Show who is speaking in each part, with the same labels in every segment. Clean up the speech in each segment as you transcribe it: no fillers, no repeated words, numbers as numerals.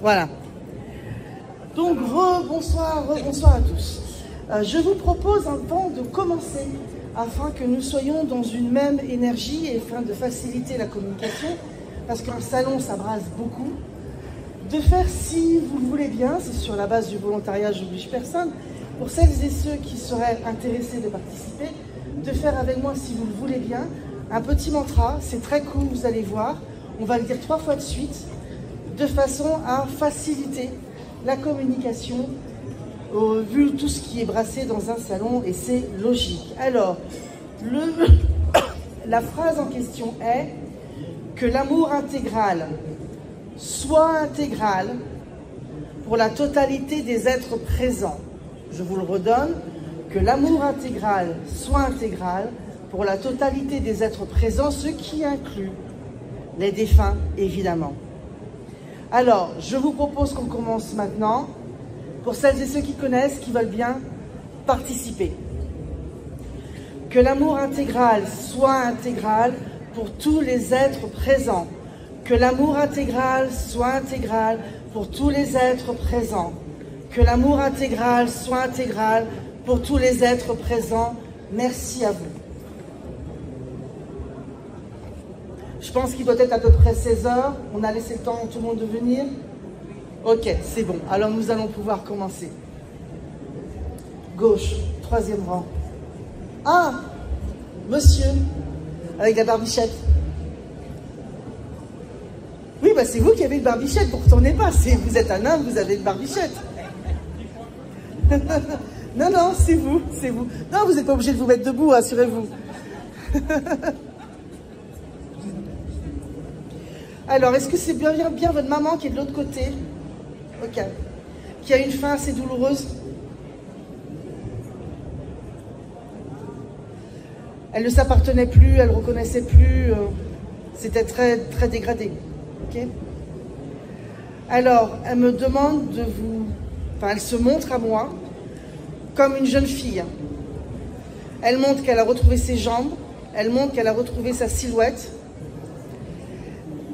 Speaker 1: Voilà. Donc, rebonsoir à tous. Je vous propose avant de commencer, afin que nous soyons dans une même énergie et afin de faciliter la communication, parce qu'un salon, ça brasse beaucoup, de faire, si vous le voulez bien, c'est sur la base du volontariat, je n'oblige personne, pour celles et ceux qui seraient intéressés de participer, de faire avec moi, si vous le voulez bien, un petit mantra. C'est très cool, vous allez voir. On va le dire 3 fois de suite, de façon à faciliter la communication, vu tout ce qui est brassé dans un salon, et c'est logique. Alors, la phrase en question est que l'amour intégral soit intégral pour la totalité des êtres présents. Je vous le redonne, que l'amour intégral soit intégral pour la totalité des êtres présents, ce qui inclut les défunts, évidemment. Alors, je vous propose qu'on commence maintenant, pour celles et ceux qui connaissent, qui veulent bien participer. Que l'amour intégral soit intégral pour tous les êtres présents. Que l'amour intégral soit intégral pour tous les êtres présents. Que l'amour intégral soit intégral pour tous les êtres présents. Merci à vous. Je pense qu'il doit être à peu près 16 h. On a laissé le temps à tout le monde de venir. Ok, c'est bon. Alors nous allons pouvoir commencer. Gauche, 3e rang. Ah, monsieur, avec la barbichette. Oui, bah c'est vous qui avez une barbichette, vous ne retournez pas. Vous êtes un homme, vous avez une barbichette. Non, non, c'est vous, c'est vous. Non, vous n'êtes pas obligé de vous mettre debout, assurez-vous. Alors, est-ce que c'est bien votre maman qui est de l'autre côté? Ok. Qui a une fin assez douloureuse? Elle ne s'appartenait plus, elle ne reconnaissait plus. C'était très, très dégradé. Ok. Alors, elle me demande de vous... Enfin, elle se montre à moi comme une jeune fille. Elle montre qu'elle a retrouvé ses jambes. Elle montre qu'elle a retrouvé sa silhouette.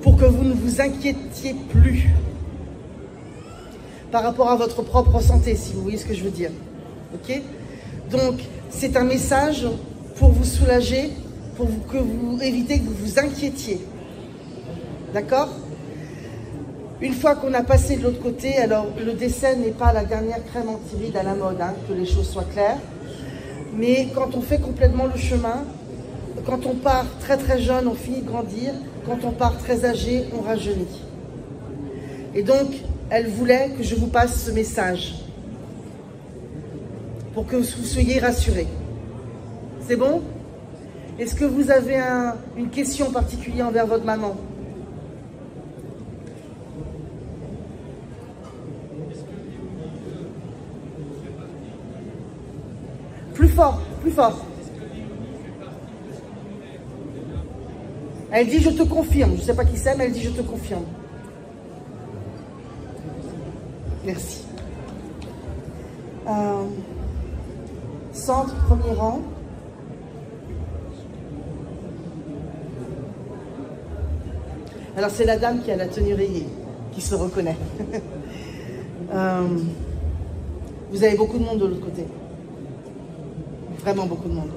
Speaker 1: Pour que vous ne vous inquiétiez plus par rapport à votre propre santé, si vous voyez ce que je veux dire. Ok? Donc, c'est un message pour vous soulager, pour que vous évitez que vous vous inquiétiez. D'accord? Une fois qu'on a passé de l'autre côté, alors le décès n'est pas la dernière crème anti-rides à la mode, hein, que les choses soient claires. Mais quand on fait complètement le chemin, quand on part très très jeune, on finit de grandir. Quand on part très âgé, on rajeunit. Et donc, elle voulait que je vous passe ce message pour que vous soyez rassurés. C'est bon? Est-ce que vous avez une question particulière envers votre maman? Plus fort, plus fort. Elle dit « je te confirme ». Je ne sais pas qui c'est, mais elle dit « je te confirme ». Merci. Centre, 1er rang. Alors c'est la dame qui a la tenue rayée, qui se reconnaît. Vous avez beaucoup de monde de l'autre côté. Vraiment beaucoup de monde.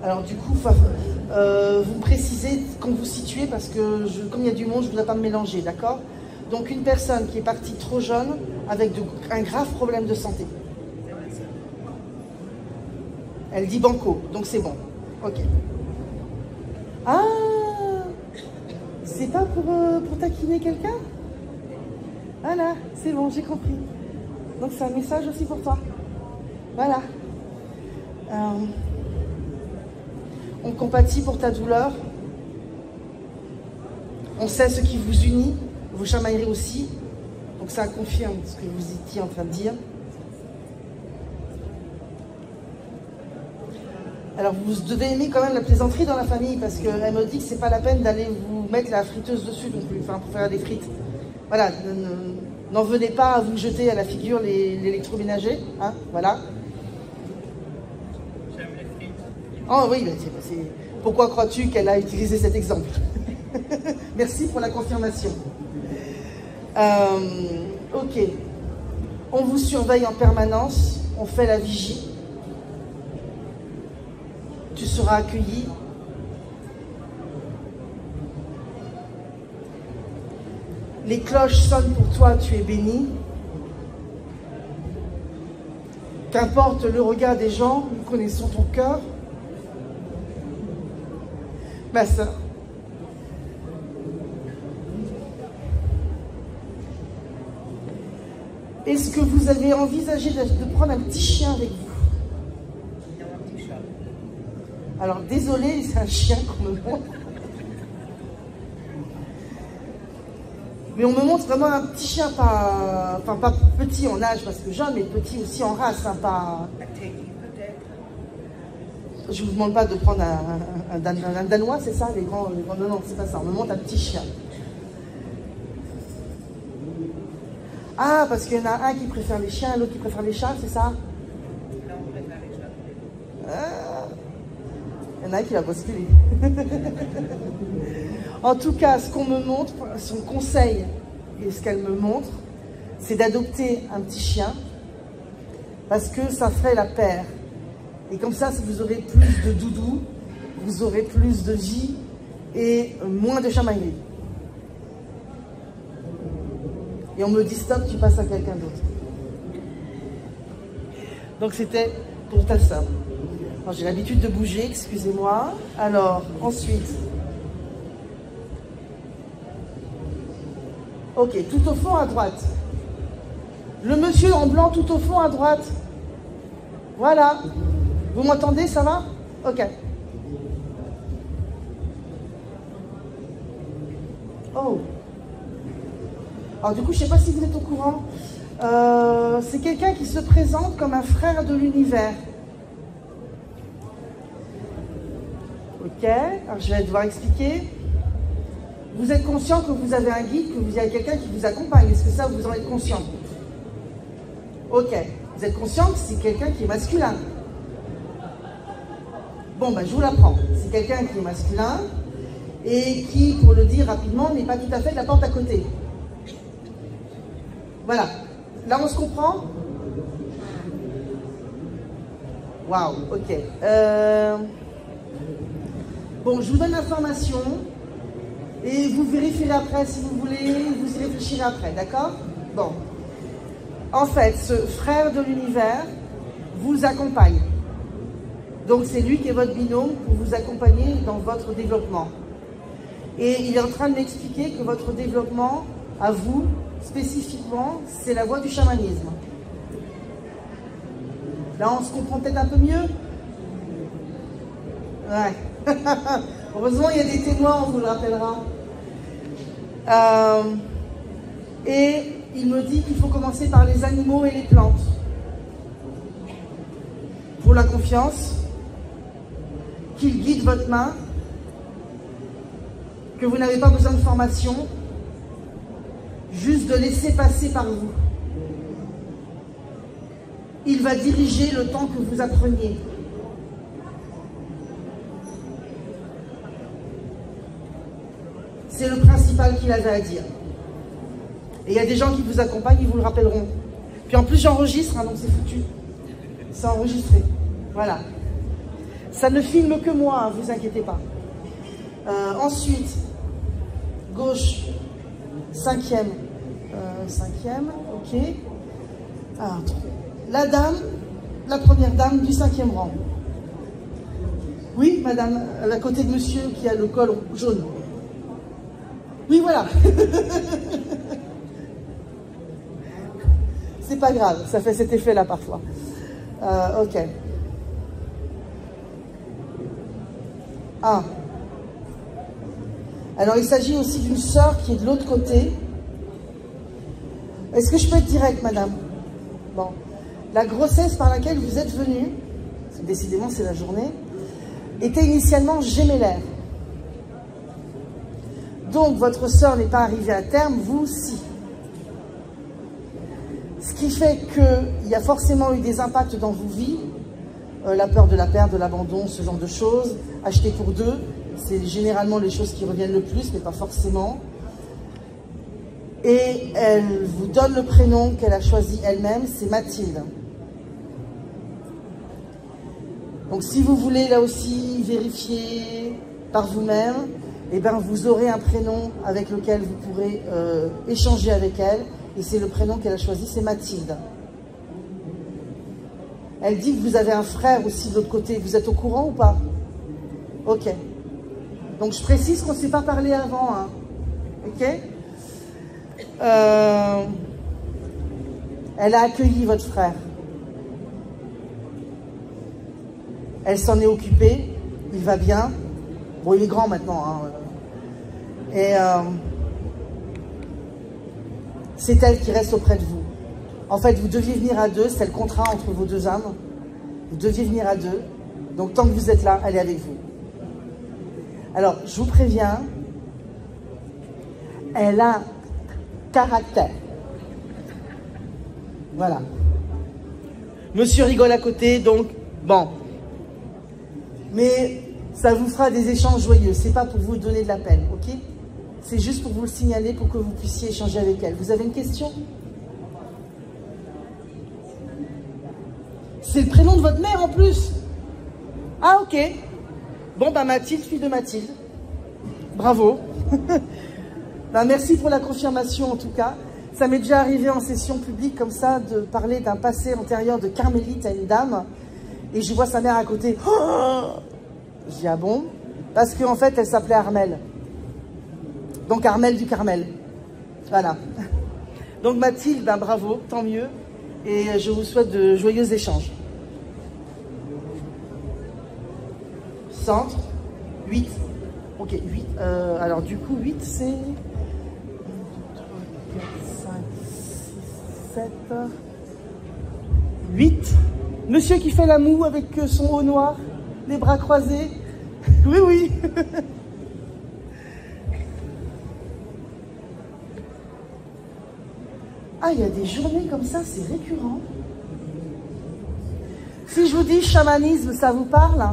Speaker 1: Alors du coup, vous me précisez quand vous situez, parce que comme il y a du monde, je ne voudrais pas me mélanger, d'accord? Donc une personne qui est partie trop jeune, avec un grave problème de santé. Elle dit banco, donc c'est bon. Ok. Ah, c'est pas pour taquiner quelqu'un? Voilà, c'est bon, j'ai compris. Donc c'est un message aussi pour toi. Voilà. On compatit pour ta douleur. On sait ce qui vous unit. Vous chamaillerez aussi. Donc ça confirme ce que vous étiez en train de dire. Alors vous devez aimer quand même la plaisanterie dans la famille, parce qu'elle me dit que c'est pas la peine d'aller vous mettre la friteuse dessus non plus, enfin pour faire des frites. Voilà, n'en venez pas à vous jeter à la figure l'électroménager, hein, voilà. Oh oui, pourquoi crois-tu qu'elle a utilisé cet exemple? Merci pour la confirmation. Ok. On vous surveille en permanence. On fait la vigie. Tu seras accueilli. Les cloches sonnent pour toi, tu es béni. Qu'importe le regard des gens, nous connaissons ton cœur. Ma sœur. Est-ce que vous avez envisagé de prendre un petit chien avec vous? Alors, désolé, c'est un chien qu'on me montre. Mais on me montre vraiment un petit chien, pas petit en âge, parce que jeune, mais petit aussi en race. Hein, pas... Je ne vous demande pas de prendre un Danois, c'est ça, les grands... Non, non, c'est pas ça. On me montre un petit chien. Ah, parce qu'il y en a un qui préfère les chiens, l'autre qui préfère les chats, c'est ça? Il y en a un qui va bousculer. En tout cas, ce qu'on me montre, son conseil et ce qu'elle me montre, c'est d'adopter un petit chien parce que ça ferait la paire. Et comme ça, vous aurez plus de doudou, vous aurez plus de vie et moins de chamaillerie. Et on me dit stop, tu passes à quelqu'un d'autre. Donc c'était pour ta sœur. J'ai l'habitude de bouger, excusez-moi. Alors, ensuite. Ok, tout au fond à droite. Le monsieur en blanc tout au fond à droite. Voilà. Vous m'entendez, ça va? Ok. Oh. Alors du coup, je ne sais pas si vous êtes au courant. C'est quelqu'un qui se présente comme un frère de l'univers. Ok, alors je vais devoir expliquer. Vous êtes conscient que vous avez un guide, que vous avez quelqu'un qui vous accompagne. Est-ce que ça, vous en êtes conscient? Ok, vous êtes conscient que c'est quelqu'un qui est masculin. Bon, ben, je vous l'apprends. C'est quelqu'un qui est masculin et qui, pour le dire rapidement, n'est pas tout à fait de la porte à côté. Voilà. Là, on se comprend? Waouh, ok. Bon, je vous donne l'information et vous vérifierez après si vous voulez, vous y réfléchirez après, d'accord? Bon. En fait, ce frère de l'univers vous accompagne. Donc, c'est lui qui est votre binôme pour vous accompagner dans votre développement. Et il est en train de m'expliquer que votre développement, à vous, spécifiquement, c'est la voie du chamanisme. Là, on se comprend peut-être un peu mieux? Ouais. Heureusement, il y a des témoins, on vous le rappellera. Et il me dit qu'il faut commencer par les animaux et les plantes. Pour la confiance, qu'il guide votre main, que vous n'avez pas besoin de formation, juste de laisser passer par vous. Il va diriger le temps que vous appreniez. C'est le principal qu'il avait à dire. Et il y a des gens qui vous accompagnent, ils vous le rappelleront. Puis en plus, j'enregistre, hein, donc c'est foutu. C'est enregistré. Voilà. Ça ne filme que moi, hein, vous inquiétez pas. Ensuite, gauche, cinquième. Cinquième, ok. Alors, la dame, la première dame du 5e rang. Oui, madame, à côté de monsieur qui a le col jaune. Oui, voilà. C'est pas grave, ça fait cet effet-là parfois. Ok. Ah. Alors, il s'agit aussi d'une sœur qui est de l'autre côté. Est-ce que je peux être direct, madame? Bon. La grossesse par laquelle vous êtes venue, décidément c'est la journée, était initialement gémellaire. Donc, votre sœur n'est pas arrivée à terme, vous, si. Ce qui fait qu'il y a forcément eu des impacts dans vos vies la peur de la perte, de l'abandon, ce genre de choses. Acheter pour deux, c'est généralement les choses qui reviennent le plus, mais pas forcément. Et elle vous donne le prénom qu'elle a choisi elle-même, c'est Mathilde. Donc si vous voulez là aussi vérifier par vous-même, eh ben, vous aurez un prénom avec lequel vous pourrez échanger avec elle. Et c'est le prénom qu'elle a choisi, c'est Mathilde. Elle dit que vous avez un frère aussi de l'autre côté. Vous êtes au courant ou pas? Ok. Donc je précise qu'on ne s'est pas parlé avant. Hein. Ok. Elle a accueilli votre frère. Elle s'en est occupée. Il va bien. Bon, il est grand maintenant. Hein. Et c'est elle qui reste auprès de vous. En fait, vous deviez venir à deux. C'est le contrat entre vos deux âmes. Vous deviez venir à deux. Donc, tant que vous êtes là, elle est avec vous. Alors, je vous préviens. Elle a caractère. Voilà. Monsieur rigole à côté, donc, bon. Mais ça vous fera des échanges joyeux. C'est pas pour vous donner de la peine, ok? C'est juste pour vous le signaler, pour que vous puissiez échanger avec elle. Vous avez une question? C'est le prénom de votre mère en plus. Ah, ok. Bon, bah Mathilde, fille de Mathilde. Bravo. Bah, merci pour la confirmation en tout cas. Ça m'est déjà arrivé en session publique comme ça de parler d'un passé antérieur de carmélite à une dame. Et je vois sa mère à côté. Oh, je dis ah bon? Parce qu'en fait, elle s'appelait Armelle. Donc Armelle du Carmel. Voilà. Donc Mathilde, ben, bravo, tant mieux. Et je vous souhaite de joyeux échanges. Centre, 8. Ok, 8. Alors du coup, 8, c'est... 1, 2, 3, 4, 5, 6, 7... 8. Monsieur qui fait la moue avec son haut noir, les bras croisés. Oui, oui. Ah, il y a des journées comme ça, c'est récurrent. Si je vous dis chamanisme, ça vous parle?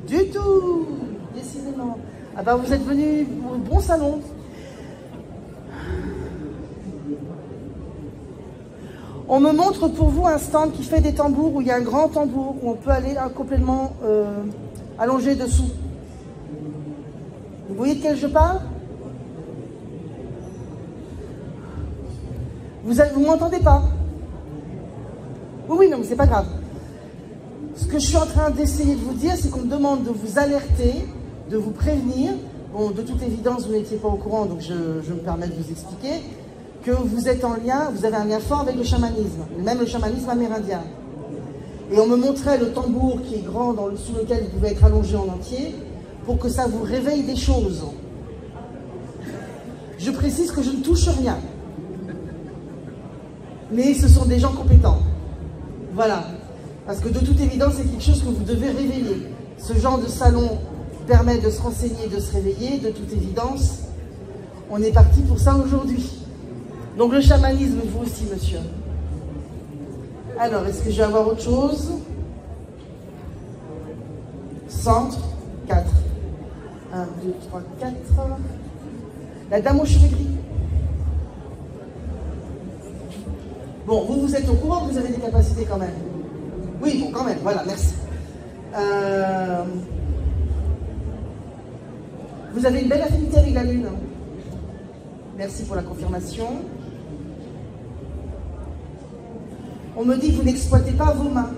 Speaker 1: Du tout, décidément. Ah ben, vous êtes venu au bon salon. On me montre pour vous un stand qui fait des tambours, où il y a un grand tambour, où on peut aller complètement allongé dessous. Vous voyez de quel je parle? Vous m'entendez pas? Oui, oui, non, mais c'est pas grave. Ce que je suis en train d'essayer de vous dire, c'est qu'on me demande de vous alerter, de vous prévenir. Bon, de toute évidence, vous n'étiez pas au courant, donc je me permets de vous expliquer que vous êtes en lien, vous avez un lien fort avec le chamanisme, même le chamanisme amérindien. Et on me montrait le tambour qui est grand, sous lequel vous pouvez être allongé en entier, pour que ça vous réveille des choses. Je précise que je ne touche rien. Mais ce sont des gens compétents. Voilà. Parce que de toute évidence, c'est quelque chose que vous devez réveiller. Ce genre de salon permet de se renseigner, de se réveiller. De toute évidence, on est parti pour ça aujourd'hui. Donc le chamanisme, vous aussi, monsieur. Alors, est-ce que je vais avoir autre chose? Centre, 4. 1, 2, 3, 4. La dame aux cheveux gris. Bon, vous êtes au courant que vous avez des capacités quand même. Oui, bon, quand même, voilà, merci. Vous avez une belle affinité avec la Lune. Merci pour la confirmation. On me dit que vous n'exploitez pas vos mains.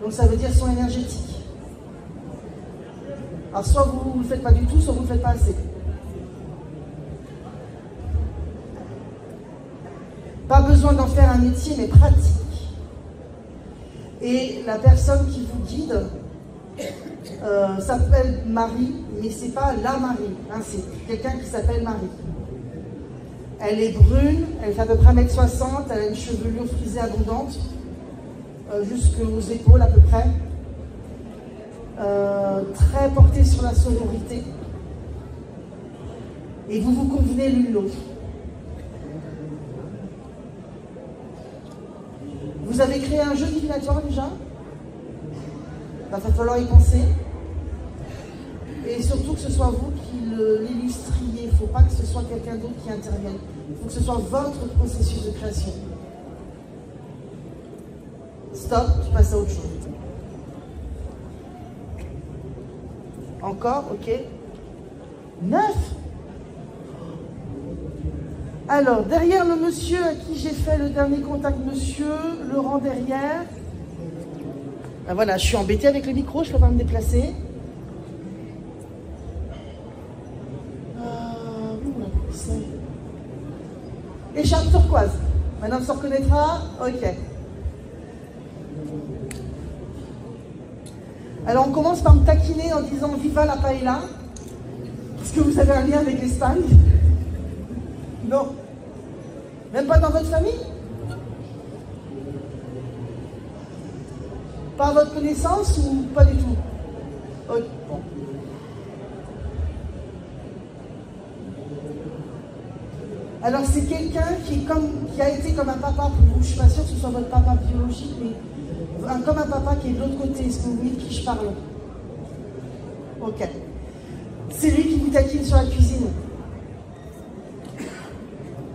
Speaker 1: Donc ça veut dire son énergétique. Alors soit vous ne le faites pas du tout, soit vous ne le faites pas assez. Pas besoin d'en faire un métier, mais pratique. Et la personne qui vous guide s'appelle Marie, mais c'est pas la Marie, hein, c'est quelqu'un qui s'appelle Marie. Elle est brune, elle fait à peu près 1m60, elle a une chevelure frisée abondante, jusqu'aux épaules à peu près. Très portée sur la sororité. Et vous vous convenez l'une l'autre. Vous avez créé un jeu divinatoire déjà? Il va falloir y penser. Et surtout que ce soit vous qui l'illustriez. Il ne faut pas que ce soit quelqu'un d'autre qui intervienne. Il faut que ce soit votre processus de création. Stop, tu passes à autre chose. Encore, ok. 9. Alors, derrière le monsieur à qui j'ai fait le dernier contact, monsieur, le rang derrière. Ben voilà, je suis embêtée avec le micro, je ne peux pas me déplacer. Écharpe turquoise. Maintenant, on se reconnaîtra. Ok. Alors, on commence par me taquiner en disant « Viva la paella ». Est-ce que vous avez un lien avec l'Espagne? Non. Même pas dans votre famille? Pas à votre connaissance ou pas du tout? Ok. Bon. Alors c'est quelqu'un qui a été comme un papa pour vous. Je ne suis pas sûre que ce soit votre papa biologique, mais comme un papa qui est de l'autre côté. Est-ce que vous voyez de qui je parle? Ok. C'est lui qui vous taquine sur la cuisine.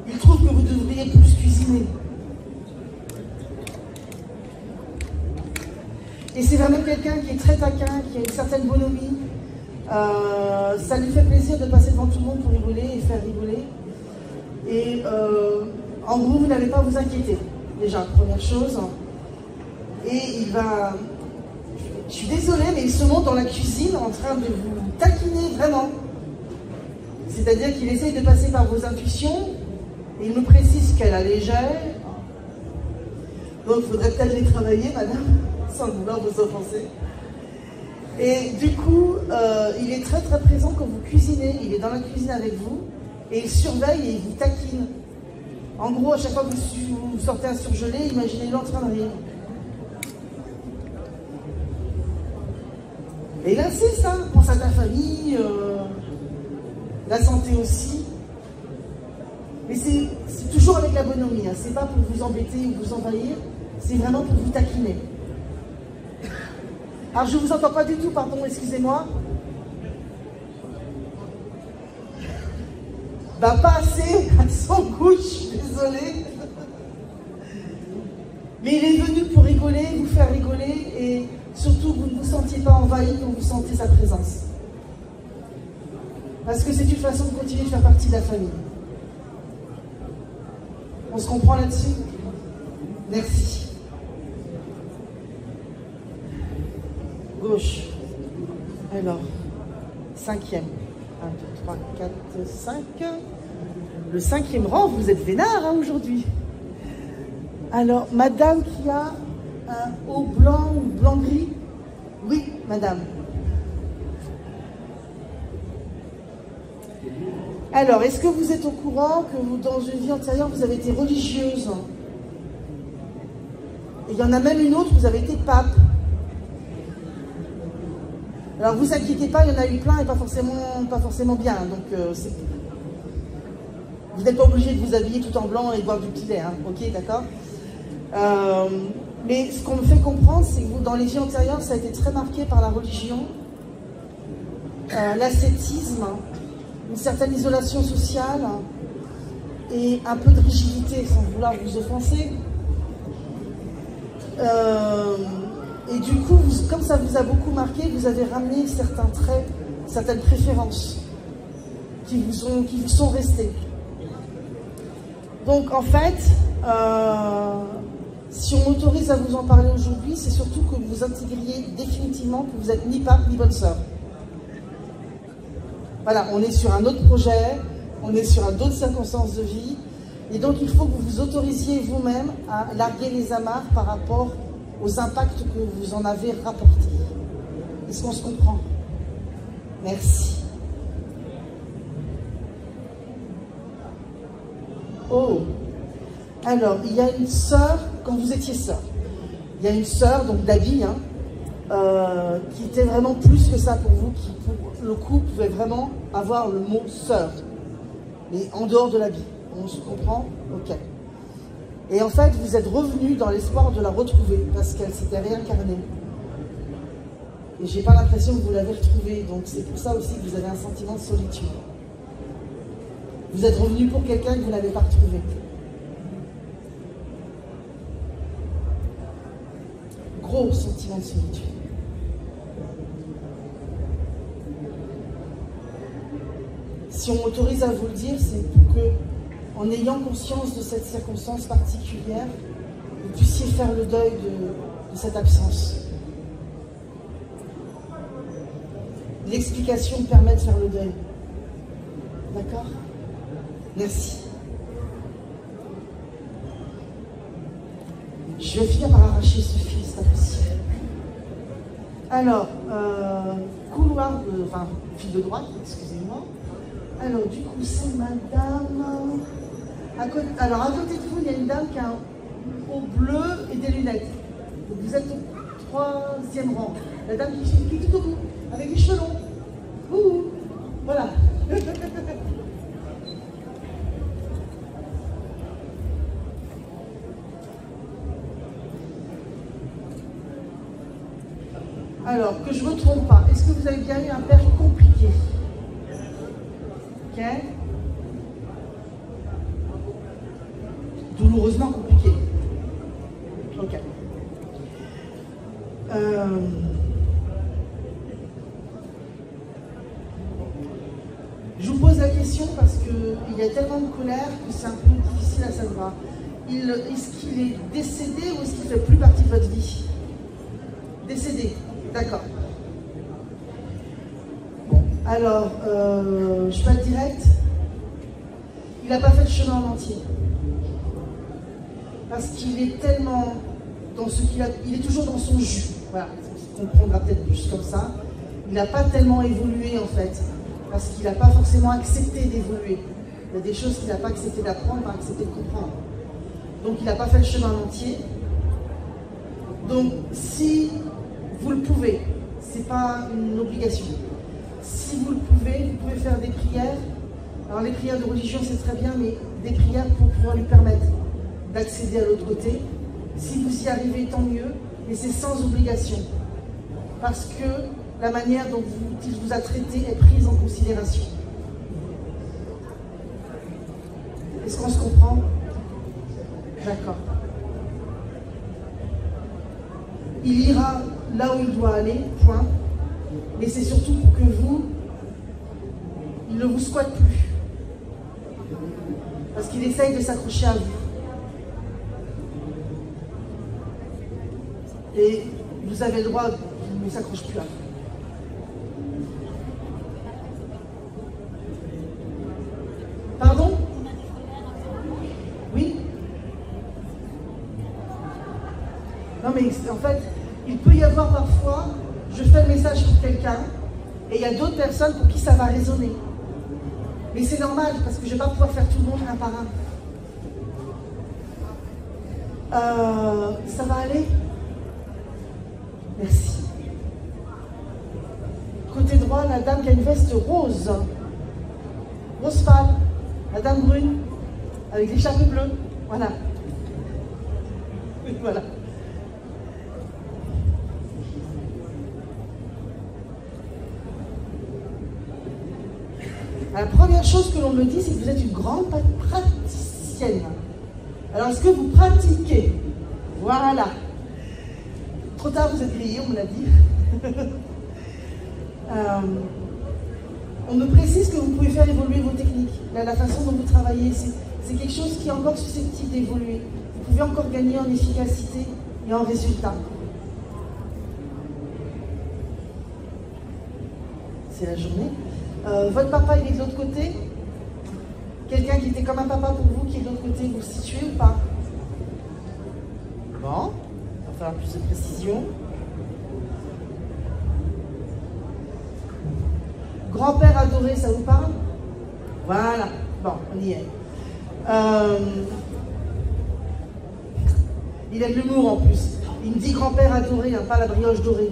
Speaker 1: Il trouve que vous devriez plus cuisiner. Et c'est vraiment quelqu'un qui est très taquin, qui a une certaine bonhomie. Ça lui fait plaisir de passer devant tout le monde pour rigoler et faire rigoler. Et en gros, vous n'allez pas vous inquiéter, déjà, première chose. Et il va... Je suis désolée, mais il se monte dans la cuisine en train de vous taquiner vraiment. C'est-à-dire qu'il essaye de passer par vos intuitions, et il me précise qu'elle a légère. Donc, il faudrait peut-être les travailler, madame, sans vouloir vous offenser. Et du coup, il est très très présent quand vous cuisinez. Il est dans la cuisine avec vous. Et il surveille et il vous taquine. En gros, à chaque fois que vous sortez un surgelé, imaginez-le en train de rire. Et il insiste, hein, pense à ta famille, la santé aussi. Mais c'est toujours avec la bonhomie, hein. C'est pas pour vous embêter ou vous envahir, c'est vraiment pour vous taquiner. Alors je ne vous entends pas du tout, pardon, excusez-moi. Bah pas assez, à son goût, je suis désolée. Mais il est venu pour rigoler, vous faire rigoler, et surtout vous ne vous sentiez pas envahi quand vous sentez sa présence. Parce que c'est une façon de continuer de faire partie de la famille. On se comprend là-dessus? Merci. Gauche. Alors, 5e. 1, 2, 3, 4, 5. Le 5e rang, vous êtes vénard hein, aujourd'hui. Alors, madame qui a un haut blanc ou blanc-gris? Oui, madame. Alors, est-ce que vous êtes au courant que vous, dans une vie antérieure, vous avez été religieuse? Et il y en a même une autre, vous avez été pape. Alors, vous inquiétez pas, il y en a eu plein et pas forcément bien. Donc, vous n'êtes pas obligé de vous habiller tout en blanc et boire du petit lait, hein, ok, d'accord? Mais ce qu'on me fait comprendre, c'est que vous, dans les vies antérieures, ça a été très marqué par la religion, l'ascétisme, une certaine isolation sociale et un peu de rigidité, sans vouloir vous offenser. Et du coup, comme ça vous a beaucoup marqué, vous avez ramené certains traits, certaines préférences qui vous sont restées. Donc en fait, si on m'autorise à vous en parler aujourd'hui, c'est surtout que vous intégriez définitivement que vous n'êtes ni pape ni bonne sœur. Voilà, on est sur un autre projet, on est sur d'autres circonstances de vie, et donc il faut que vous vous autorisiez vous-même à larguer les amarres par rapport aux impacts que vous en avez rapportés. Est-ce qu'on se comprend? Merci. Oh, alors, il y a une sœur, quand vous étiez sœur, il y a une sœur, donc d'habit, hein, qui était vraiment plus que ça pour vous, qui pour le coup pouvait vraiment avoir le mot sœur, mais en dehors de l'habit. On se comprend? Ok. Et en fait, vous êtes revenu dans l'espoir de la retrouver parce qu'elle s'était réincarnée. Et j'ai pas l'impression que vous l'avez retrouvée. Donc c'est pour ça aussi que vous avez un sentiment de solitude. Vous êtes revenu pour quelqu'un que vous n'avez pas retrouvé. Gros sentiment de solitude. Si on m'autorise à vous le dire, c'est pour que, en ayant conscience de cette circonstance particulière, vous puissiez faire le deuil de cette absence. L'explication permet de faire le deuil. D'accord? Merci. Je vais finir par arracher ce fil, c'est pas possible. Alors, couloir, enfin, fil de droite, excusez-moi. Alors, du coup, c'est madame... Alors, à côté de vous, il y a une dame qui a un haut bleu et des lunettes. Donc, vous êtes au 3e rang. La dame qui est tout au bout, avec les cheveux longs. Ouh, voilà. Alors, que je ne me trompe pas, est-ce que vous avez bien eu un père compliqué? Ok. Douloureusement compliqué. Ok. Je vous pose la question parce qu'il y a tellement de colère que c'est un peu difficile à savoir. Est-ce qu'il est décédé ou est-ce qu'il ne fait plus partie de votre vie? Décédé, d'accord. Bon, alors, je vais être direct. Il n'a pas fait le chemin en entier. Parce qu'il est tellement dans ce qu'il a... Il est toujours dans son jus. Voilà, on comprendra peut-être plus comme ça. Il n'a pas tellement évolué en fait. Parce qu'il n'a pas forcément accepté d'évoluer. Il y a des choses qu'il n'a pas accepté d'apprendre, pas accepté de comprendre. Donc il n'a pas fait le chemin en entier. Donc si vous le pouvez, ce n'est pas une obligation. Si vous le pouvez, vous pouvez faire des prières. Alors les prières de religion c'est très bien, mais des prières pour pouvoir lui permettre d'accéder à l'autre côté. Si vous y arrivez, tant mieux, mais c'est sans obligation. Parce que la manière dont il vous a traité est prise en considération. Est-ce qu'on se comprend? D'accord. Il ira là où il doit aller, point. Mais c'est surtout pour que vous, il ne vous squatte plus. Parce qu'il essaye de s'accrocher à vous. Et vous avez le droit qu'il ne s'accroche plus à vous. Pardon? Oui? Non mais en fait, il peut y avoir parfois, je fais le message pour quelqu'un, et il y a d'autres personnes pour qui ça va résonner. Mais c'est normal, parce que je ne vais pas pouvoir faire tout le monde un par un. Ça va aller? Merci. Côté droit, la dame qui a une veste rose. Rose pâle. La dame brune, avec l'écharpe bleue. Voilà. Voilà. La première chose que l'on me dit, c'est que vous êtes une grande praticienne. Alors, est-ce que vous pratiquez? Voilà. Trop tard, vous êtes grillé, on me l'a dit. On me précise que vous pouvez faire évoluer vos techniques. La façon dont vous travaillez, c'est quelque chose qui est encore susceptible d'évoluer. Vous pouvez encore gagner en efficacité et en résultat. C'est la journée. Votre papa, il est de l'autre côté? Quelqu'un qui était comme un papa pour vous, qui est de l'autre côté, vous le situez ou pas? Bon, il va falloir plus de précision. Grand-père adoré, ça vous parle? Voilà, bon, on y est. Il a de l'humour en plus. Il me dit grand-père adoré, hein, pas la brioche dorée.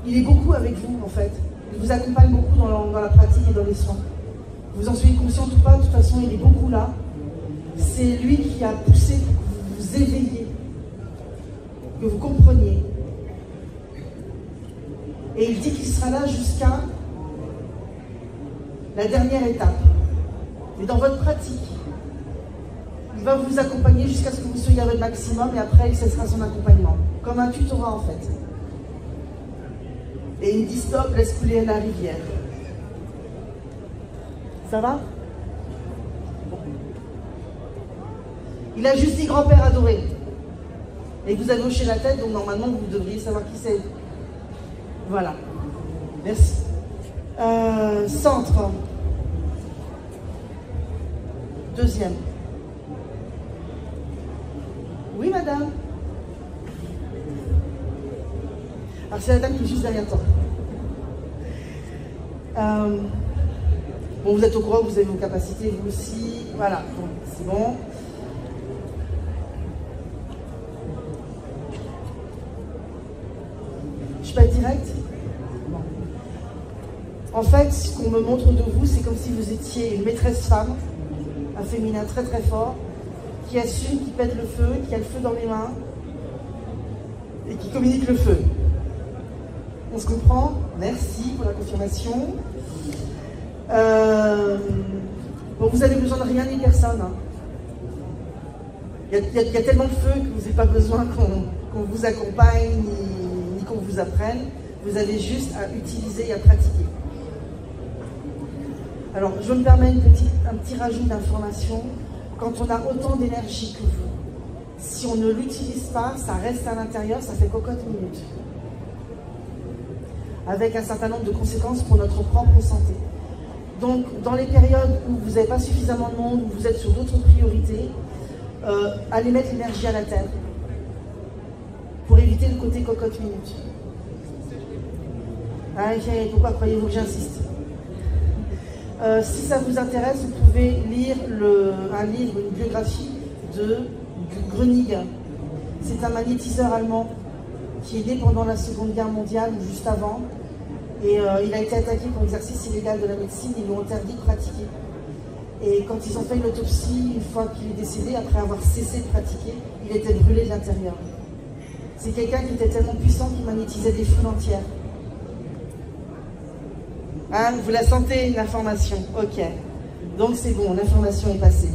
Speaker 1: Il est beaucoup avec vous en fait. Il vous accompagne beaucoup dans la pratique et dans les soins. Vous en soyez conscient ou pas, de toute façon, il est beaucoup là. C'est lui qui a poussé pour que vous vous éveilliez, que vous compreniez. Et il dit qu'il sera là jusqu'à la dernière étape. Mais dans votre pratique, il va vous accompagner jusqu'à ce que vous soyez à votre maximum et après, il cessera son accompagnement. Comme un tutorat en fait. Et il dit stop, laisse couler la rivière. Ça va? Il a juste dit grand-père adoré. Et vous avez hoché la tête, donc normalement vous devriez savoir qui c'est. Voilà. Merci. Centre. Deuxième. Oui, madame. Alors, c'est la dame qui est juste derrière toi. Bon, vous êtes au courant, vous avez vos capacités, vous aussi. Voilà, bon, c'est bon. Je suis pas directe. En fait, ce qu'on me montre de vous, c'est comme si vous étiez une maîtresse femme, un féminin très très fort, qui assume, qui pète le feu, qui a le feu dans les mains et qui communique le feu. On se comprend? Merci pour la confirmation. Bon, vous avez besoin de rien ni personne. Hein. Il y a tellement de feu que vous n'avez pas besoin qu'on vous accompagne ni qu'on vous apprenne. Vous avez juste à utiliser et à pratiquer. Alors, je me permets un petit rajout d'information. Quand on a autant d'énergie que vous, si on ne l'utilise pas, ça reste à l'intérieur, ça fait cocotte minute. Avec un certain nombre de conséquences pour notre propre santé. Donc, dans les périodes où vous n'avez pas suffisamment de monde, où vous êtes sur d'autres priorités, allez mettre l'énergie à la terre pour éviter le côté cocotte minute. Ah, pourquoi croyez-vous que j'insiste? Si ça vous intéresse, vous pouvez lire un livre, une biographie de Grönig. C'est un magnétiseur allemand qui est né pendant la Seconde Guerre mondiale ou juste avant. Et il a été attaqué pour exercice illégal de la médecine, ils lui ont interdit de pratiquer. Et quand ils ont fait une autopsie, une fois qu'il est décédé, après avoir cessé de pratiquer, il était brûlé de l'intérieur. C'est quelqu'un qui était tellement puissant qu'il magnétisait des foules entières. Hein, vous la sentez, l'information? Ok. Donc c'est bon, l'information est passée.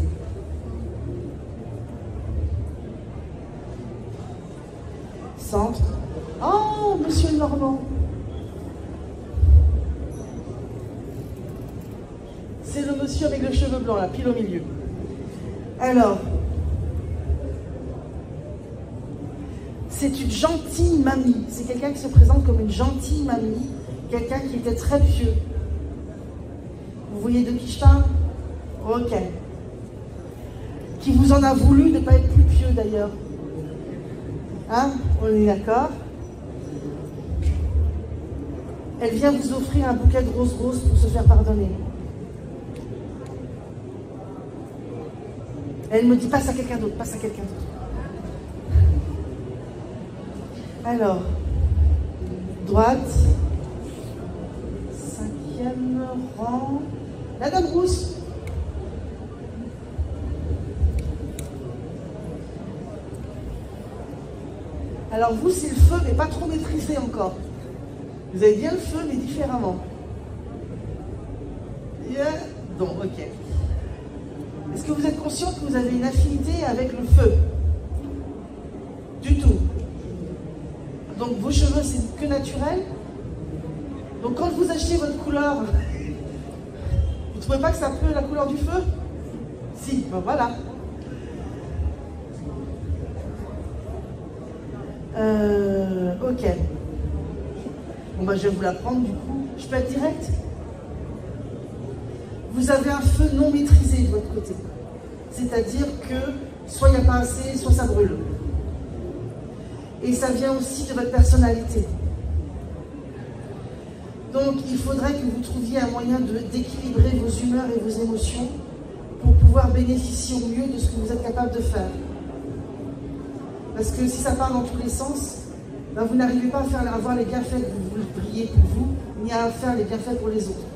Speaker 1: Centre. Oh, monsieur Normand. C'est le monsieur avec le cheveu blanc, là, pile au milieu. Alors, c'est une gentille mamie. C'est quelqu'un qui se présente comme une gentille mamie, quelqu'un qui était très pieux. Vous voyez de qui je parle? Ok. Qui vous en a voulu de ne pas être plus pieux d'ailleurs. Hein? On est d'accord? Elle vient vous offrir un bouquet de roses roses pour se faire pardonner. Elle me dit, passe à quelqu'un d'autre, passe à quelqu'un d'autre. Alors, droite, 5e rang, la dame rousse. Alors vous, c'est le feu, mais pas trop maîtrisé encore. Vous avez bien le feu, mais différemment. Yeah. Donc, ok. Est-ce que vous êtes conscient que vous avez une affinité avec le feu? Du tout. Donc vos cheveux, c'est que naturel. Donc quand vous achetez votre couleur, vous ne trouvez pas que c'est un peu la couleur du feu? Si, ben voilà. Ok. Bon ben je vais vous la prendre du coup. Je peux être direct? Vous avez un feu non maîtrisé de votre côté. C'est-à-dire que soit il n'y a pas assez, soit ça brûle. Et ça vient aussi de votre personnalité. Donc il faudrait que vous trouviez un moyen d'équilibrer vos humeurs et vos émotions pour pouvoir bénéficier au mieux de ce que vous êtes capable de faire. Parce que si ça part dans tous les sens, ben vous n'arrivez pas à avoir les bienfaits que vous brillez pour vous, ni à faire les bienfaits pour les autres.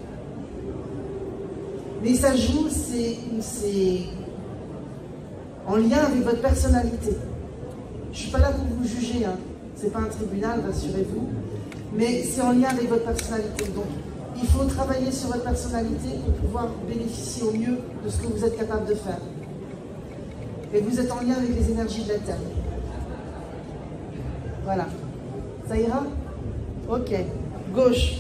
Speaker 1: Mais ça joue, c'est en lien avec votre personnalité. Je ne suis pas là pour vous juger, hein. Ce n'est pas un tribunal, rassurez-vous. Mais c'est en lien avec votre personnalité. Donc, il faut travailler sur votre personnalité pour pouvoir bénéficier au mieux de ce que vous êtes capable de faire. Et vous êtes en lien avec les énergies de la Terre. Voilà. Ça ira? Ok. Gauche.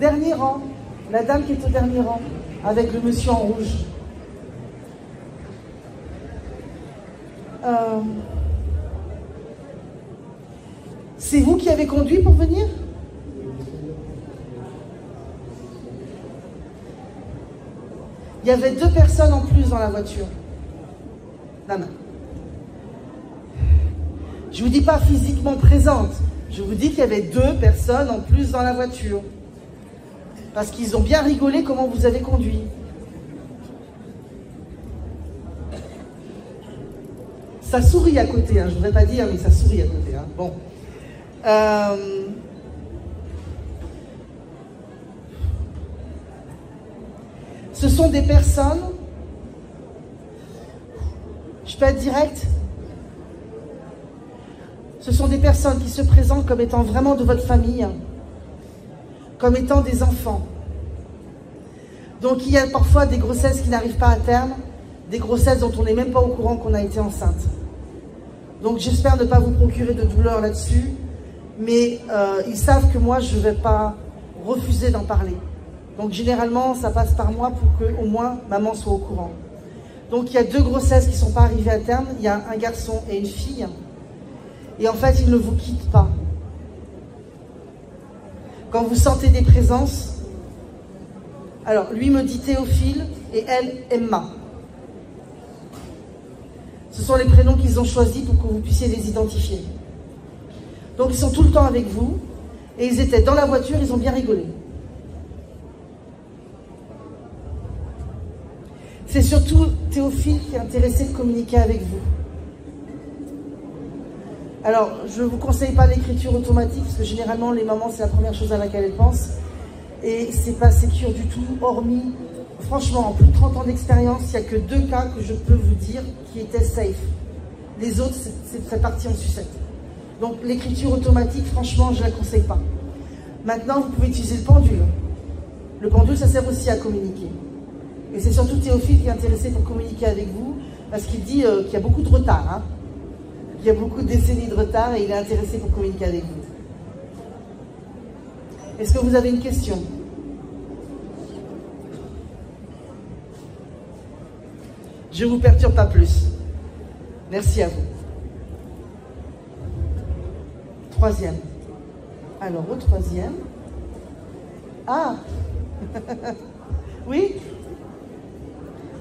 Speaker 1: Dernier rang. La dame qui est au dernier rang, avec le monsieur en rouge. C'est vous qui avez conduit pour venir? Il y avait 2 personnes en plus dans la voiture. Non, non. Je ne vous dis pas physiquement présente. Je vous dis qu'il y avait 2 personnes en plus dans la voiture. Parce qu'ils ont bien rigolé comment vous avez conduit. Ça sourit à côté, hein. Je ne voudrais pas dire, mais ça sourit à côté. Hein. Bon. Ce sont des personnes, je peux être direct, ce sont des personnes qui se présentent comme étant vraiment de votre famille, comme étant des enfants. Donc il y a parfois des grossesses qui n'arrivent pas à terme, des grossesses dont on n'est même pas au courant qu'on a été enceinte. Donc j'espère ne pas vous procurer de douleur là-dessus, mais ils savent que moi je ne vais pas refuser d'en parler. Donc généralement ça passe par moi pour que au moins maman soit au courant. Donc il y a 2 grossesses qui ne sont pas arrivées à terme, il y a un garçon et une fille, et en fait ils ne vous quittent pas. Quand vous sentez des présences, alors lui me dit Théophile et elle Emma. Ce sont les prénoms qu'ils ont choisis pour que vous puissiez les identifier. Donc ils sont tout le temps avec vous, et ils étaient dans la voiture, ils ont bien rigolé. C'est surtout Théophile qui est intéressé de communiquer avec vous. Alors, je ne vous conseille pas l'écriture automatique, parce que généralement, les mamans, c'est la première chose à laquelle elles pensent. Et c'est pas sécure du tout, hormis, franchement, en plus de 30 ans d'expérience, il n'y a que 2 cas que je peux vous dire qui étaient safe. Les autres, c'est parti en sucette. Donc, l'écriture automatique, franchement, je ne la conseille pas. Maintenant, vous pouvez utiliser le pendule. Le pendule, ça sert aussi à communiquer. Et c'est surtout Théophile qui est intéressé pour communiquer avec vous, parce qu'il dit qu'il y a beaucoup de retard. Hein. Il y a beaucoup de décennies de retard et il est intéressé pour communiquer avec vous. Est-ce que vous avez une question? Je ne vous perturbe pas plus. Merci à vous. 3e. Alors, au 3e. Ah oui,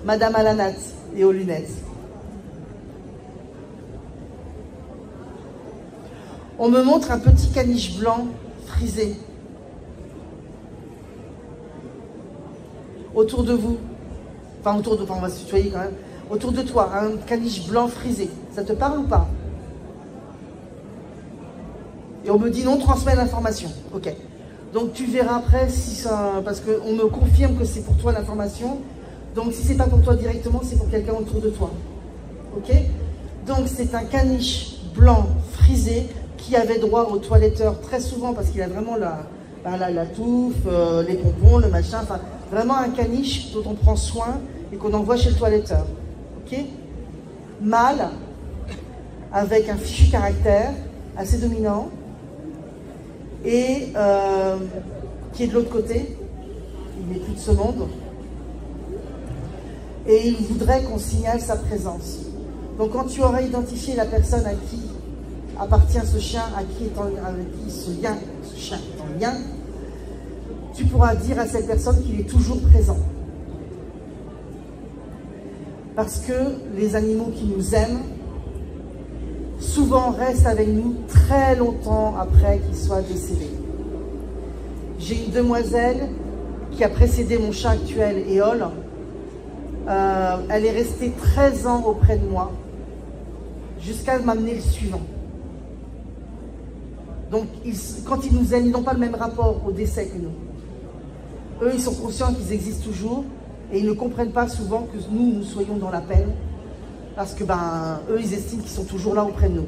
Speaker 1: Madame à la natte et aux lunettes. On me montre un petit caniche blanc frisé. Autour de vous. Enfin, on va se tutoyer quand même. Autour de toi, un caniche blanc frisé. Ça te parle ou pas? Et on me dit non, transmets l'information. Ok. Donc tu verras après si ça... Parce qu'on me confirme que c'est pour toi l'information. Donc si c'est pas pour toi directement, c'est pour quelqu'un autour de toi. Ok? Donc c'est un caniche blanc frisé qui avait droit au toiletteur très souvent parce qu'il a vraiment la touffe, les pompons, le machin. Enfin, vraiment un caniche dont on prend soin et qu'on envoie chez le toiletteur. Ok? Mâle, avec un fichu caractère assez dominant. Et qui est de l'autre côté, il n'est plus de ce monde, et il voudrait qu'on signale sa présence. Donc quand tu auras identifié la personne à qui appartient ce chien, avec qui ce chien est en lien, tu pourras dire à cette personne qu'il est toujours présent. Parce que les animaux qui nous aiment, souvent restent avec nous très longtemps après qu'ils soient décédés. J'ai une demoiselle qui a précédé mon chat actuel, Éole. Elle est restée 13 ans auprès de moi, jusqu'à m'amener le suivant. Donc, quand ils nous aiment, ils n'ont pas le même rapport au décès que nous. Eux, ils sont conscients qu'ils existent toujours et ils ne comprennent pas souvent que nous soyons dans la peine parce que, eux, ils estiment qu'ils sont toujours là auprès de nous.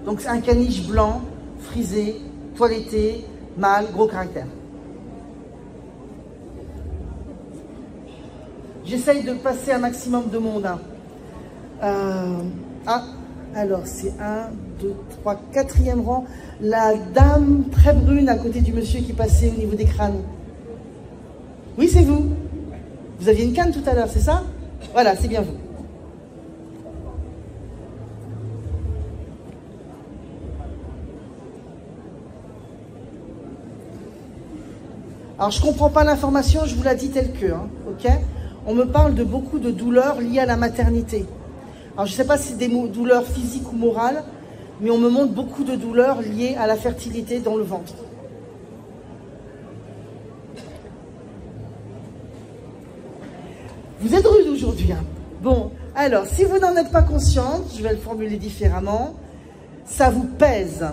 Speaker 1: Donc, c'est un caniche blanc, frisé, toiletté, mâle, gros caractère. J'essaye de passer un maximum de monde. Alors c'est 1, 2, 3, 4e rang. La dame très brune à côté du monsieur qui passait au niveau des crânes. Oui, c'est vous. Vous aviez une canne tout à l'heure, c'est ça? Voilà, c'est bien vous. Alors, je ne comprends pas l'information, je vous la dis telle que, ok? On me parle de beaucoup de douleurs liées à la maternité. Alors, je ne sais pas si c'est des douleurs physiques ou morales, mais on me montre beaucoup de douleurs liées à la fertilité dans le ventre. Vous êtes rude aujourd'hui, hein? Bon, alors, si vous n'en êtes pas consciente, je vais le formuler différemment, ça vous pèse.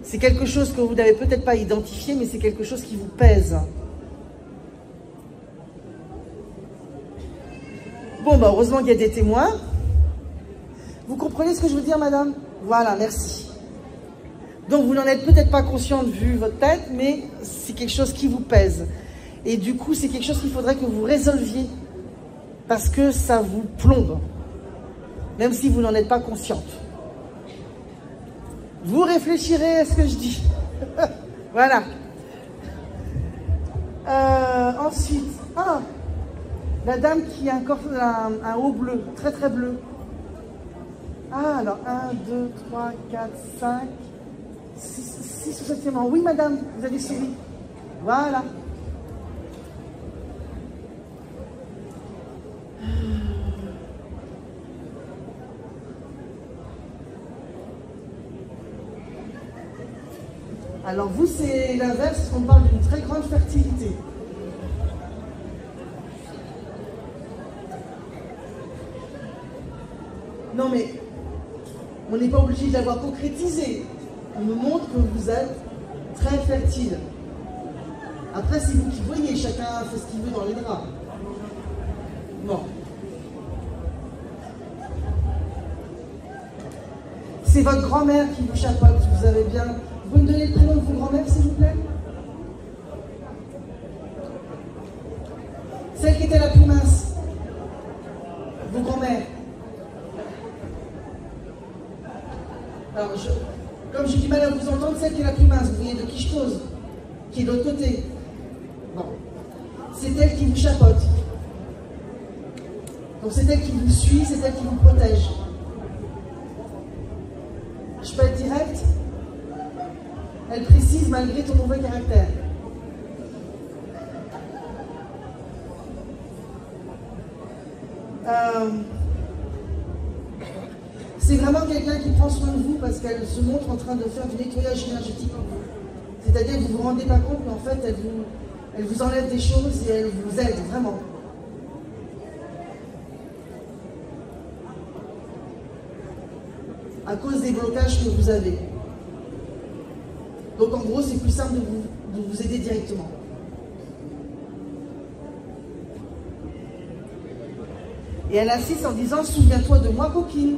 Speaker 1: C'est quelque chose que vous n'avez peut-être pas identifié, mais c'est quelque chose qui vous pèse. Bon, heureusement qu'il y a des témoins. Vous comprenez ce que je veux dire, madame? Voilà, merci. Donc, vous n'en êtes peut-être pas consciente vu votre tête, mais c'est quelque chose qui vous pèse. Et du coup, c'est quelque chose qu'il faudrait que vous résolviez. Parce que ça vous plombe. Même si vous n'en êtes pas consciente. Vous réfléchirez à ce que je dis. Voilà. Ensuite, la dame qui a encore un haut bleu, très très bleu. Alors, 1, 2, 3, 4, 5, 6 ou 7e rang. Oui, madame, vous avez souri. Voilà. Alors vous, c'est l'inverse, on parle d'une très grande fertilité. Non mais, on n'est pas obligé de l'avoir concrétisé. On nous montre que vous êtes très fertile. Après, c'est vous qui voyez, chacun fait ce qu'il veut dans les draps. Bon. C'est votre grand-mère qui vous chapeaute, vous avez bien... Vous me donnez le prénom de votre grand-mère, s'il vous plaît? Celle qui était la plus mince. Vos grand-mères. Alors, comme j'ai du mal à vous entendre, celle qui est la plus mince, vous voyez de qui je cause? Qui est de l'autre côté. Bon. C'est elle qui vous chapeaute. Donc c'est elle qui vous suit, c'est elle qui vous protège. Je peux être direct? Elle précise malgré ton mauvais caractère. C'est vraiment quelqu'un qui prend soin de vous parce qu'elle se montre en train de faire du nettoyage énergétique en vous. C'est-à-dire que vous ne vous rendez pas compte, mais en fait, elle vous enlève des choses et elle vous aide vraiment. À cause des blocages que vous avez. Donc en gros, c'est plus simple de vous aider directement. Et elle insiste en disant, souviens-toi de moi, coquine.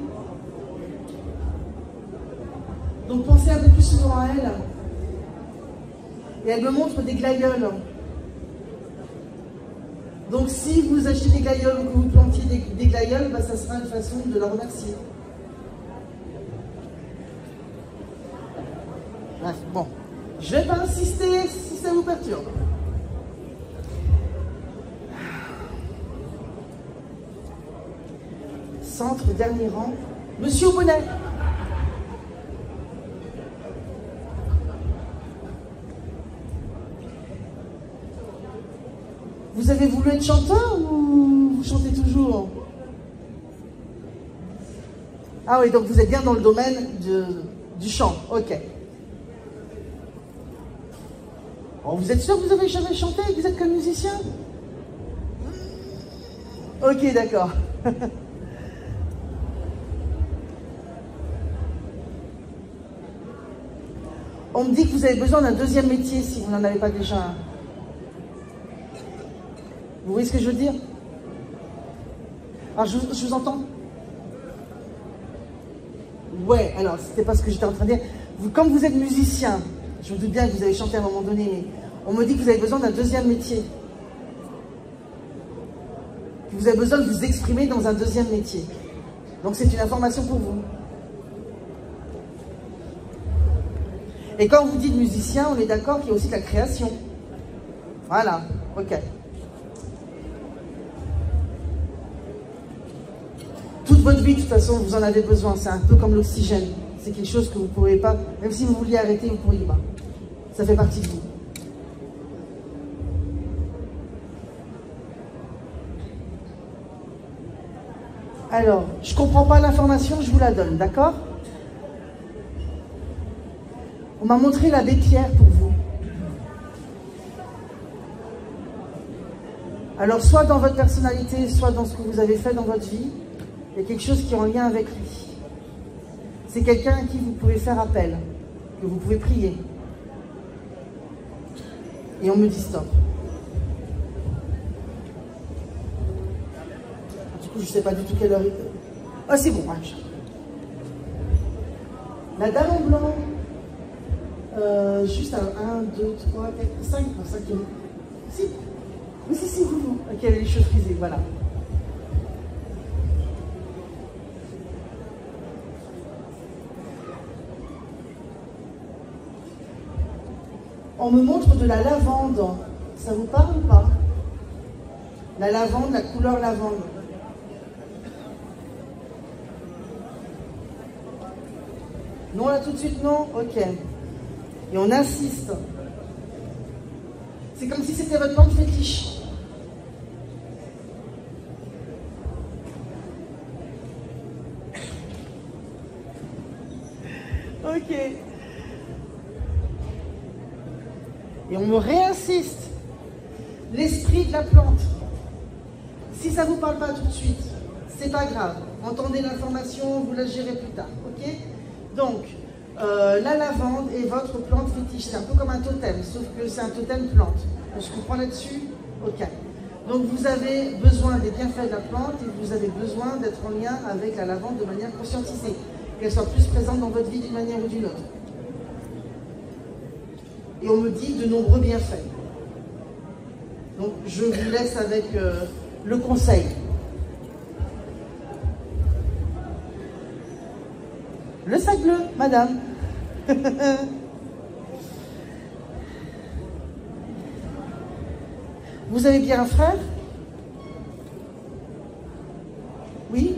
Speaker 1: Donc pensez un peu plus souvent à elle. Et elle me montre des glaïeuls. Donc si vous achetez des glaïeuls ou que vous plantiez des glaïeuls, ça sera une façon de la remercier. Bref, bon. Je ne vais pas insister si ça vous perturbe. Centre, dernier rang. Monsieur au bonnet. Vous avez voulu être chanteur ou vous chantez toujours? Ah oui, donc vous êtes bien dans le domaine du chant. Ok. Oh, vous êtes sûr que vous avez jamais chanté et que vous êtes comme musicien? Ok, d'accord. On me dit que vous avez besoin d'un deuxième métier si vous n'en avez pas déjà un. Vous voyez ce que je veux dire? Alors, je vous entends? Ouais, alors, c'était pas ce que j'étais en train de dire. Comme vous êtes musicien, je me doute bien que vous avez chanté à un moment donné, mais on me dit que vous avez besoin d'un deuxième métier. Que vous avez besoin de vous exprimer dans un deuxième métier. Donc, c'est une information pour vous. Et quand vous dites musicien, on est d'accord qu'il y a aussi de la création. Voilà, ok. Toute votre vie, de toute façon, vous en avez besoin. C'est un peu comme l'oxygène. C'est quelque chose que vous ne pourrez pas, même si vous vouliez arrêter, vous ne pourriez pas. Ça fait partie de vous. Alors, je ne comprends pas l'information, je vous la donne, d'accord? On m'a montré l'abbé Pierre pour vous. Alors, soit dans votre personnalité, soit dans ce que vous avez fait dans votre vie, il y a quelque chose qui est en lien avec lui. C'est quelqu'un à qui vous pouvez faire appel, que vous pouvez prier. Et on me dit stop. Du coup, je ne sais pas du tout quelle heure il est. Ah, c'est bon. La dame en blanc, juste à 1, 2, 3, 4, 5, non, 5 minutes. Si. Oui, si, vous. Ok, elle a les cheveux frisés, voilà. On me montre de la lavande. Ça vous parle ou pas? La lavande, la couleur lavande. Non, là tout de suite, non? Ok. Et on insiste. C'est comme si c'était votre plante fétiche. Ok. Et on me réinsiste. L'esprit de la plante. Si ça ne vous parle pas tout de suite, c'est pas grave. Entendez l'information, vous la gérez plus tard. Ok? Donc, la lavande est votre plante fétiche. C'est un peu comme un totem, sauf que c'est un totem plante. On se comprend là-dessus? Ok. Donc, vous avez besoin des bienfaits de la plante et vous avez besoin d'être en lien avec la lavande de manière conscientisée. Qu'elle soit plus présente dans votre vie d'une manière ou d'une autre. Et on me dit de nombreux bienfaits. Donc, je vous laisse avec le conseil. Le sac bleu, madame. Vous avez bien un frère? Oui?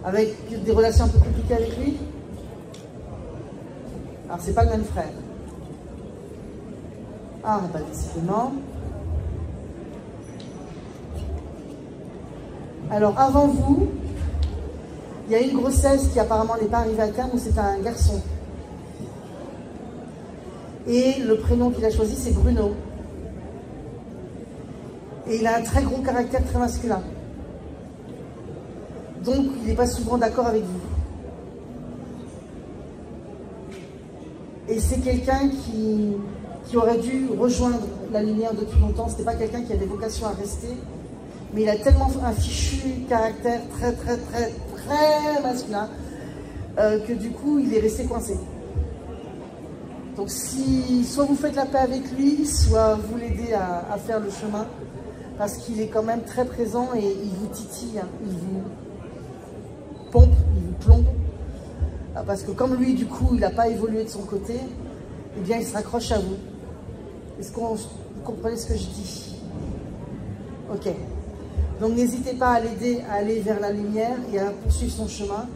Speaker 1: Avec des relations un peu compliquées avec lui? Alors, c'est pas le même frère. Ah, bah, décidément. Alors, avant vous, il y a une grossesse qui apparemment n'est pas arrivée à terme, où c'est un garçon. Et le prénom qu'il a choisi, c'est Bruno. Et il a un très gros caractère, très masculin. Donc, il n'est pas souvent d'accord avec vous. Et c'est quelqu'un qui aurait dû rejoindre la lumière depuis longtemps. Ce n'était pas quelqu'un qui avait vocation à rester. Mais il a tellement un fichu caractère très masculin que du coup, il est resté coincé. Donc, soit vous faites la paix avec lui, soit vous l'aidez à faire le chemin. Parce qu'il est quand même très présent et il vous titille, hein, il vous pompe, il vous plombe. Parce que comme lui, du coup, il n'a pas évolué de son côté, eh bien, il se raccroche à vous. Est-ce que vous comprenez ce que je dis? Ok. Donc, n'hésitez pas à l'aider à aller vers la lumière et à poursuivre son chemin.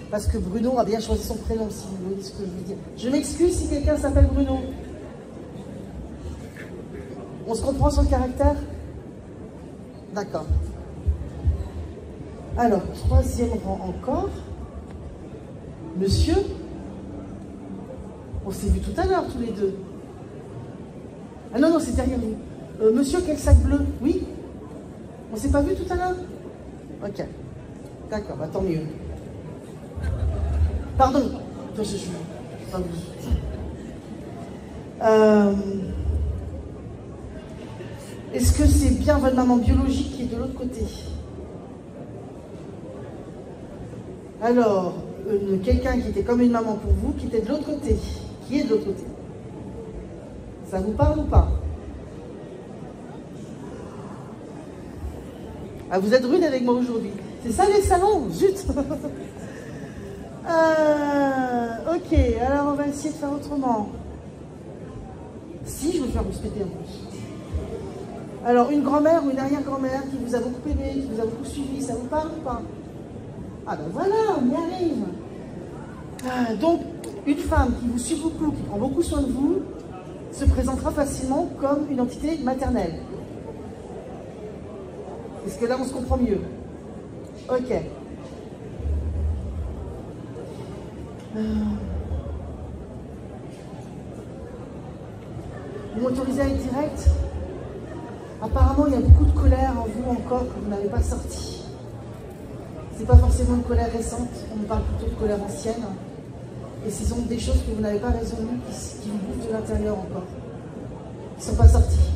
Speaker 1: Parce que Bruno a bien choisi son prénom, si vous voyez ce que je veux dire. Je m'excuse si quelqu'un s'appelle Bruno. On se comprend sur le caractère? D'accord. Alors, troisième rang encore. Monsieur, on s'est vu tout à l'heure tous les deux. Ah non, c'est derrière vous. Monsieur, quel sac bleu? Oui? On s'est pas vu tout à l'heure? Ok. D'accord, bah, tant mieux. Pardon, Toi, je suis pas vous. Est-ce que c'est bien votre maman biologique qui est de l'autre côté? Alors, quelqu'un qui était comme une maman pour vous, qui était de l'autre côté, qui est de l'autre côté. Ça vous parle ou pas? Ah, vous êtes rude avec moi aujourd'hui. C'est ça les salons, zut. Ok, alors on va essayer de faire autrement. Si, je vais faire respecter en plus. Alors, une grand-mère ou une arrière-grand-mère qui vous a beaucoup aimé, qui vous a beaucoup suivi, ça vous parle ou pas? Ah ben voilà, on y arrive. Donc, une femme qui vous suit beaucoup, qui prend beaucoup soin de vous, se présentera facilement comme une entité maternelle. Est-ce que là, on se comprend mieux? Ok. Vous m'autorisez à être direct? Apparemment, il y a beaucoup de colère en vous encore que vous n'avez pas sorti. C'est pas forcément une colère récente, on parle plutôt de colère ancienne. Et ce sont des choses que vous n'avez pas résolues, qui vous bouffent de l'intérieur encore, qui ne sont pas sorties.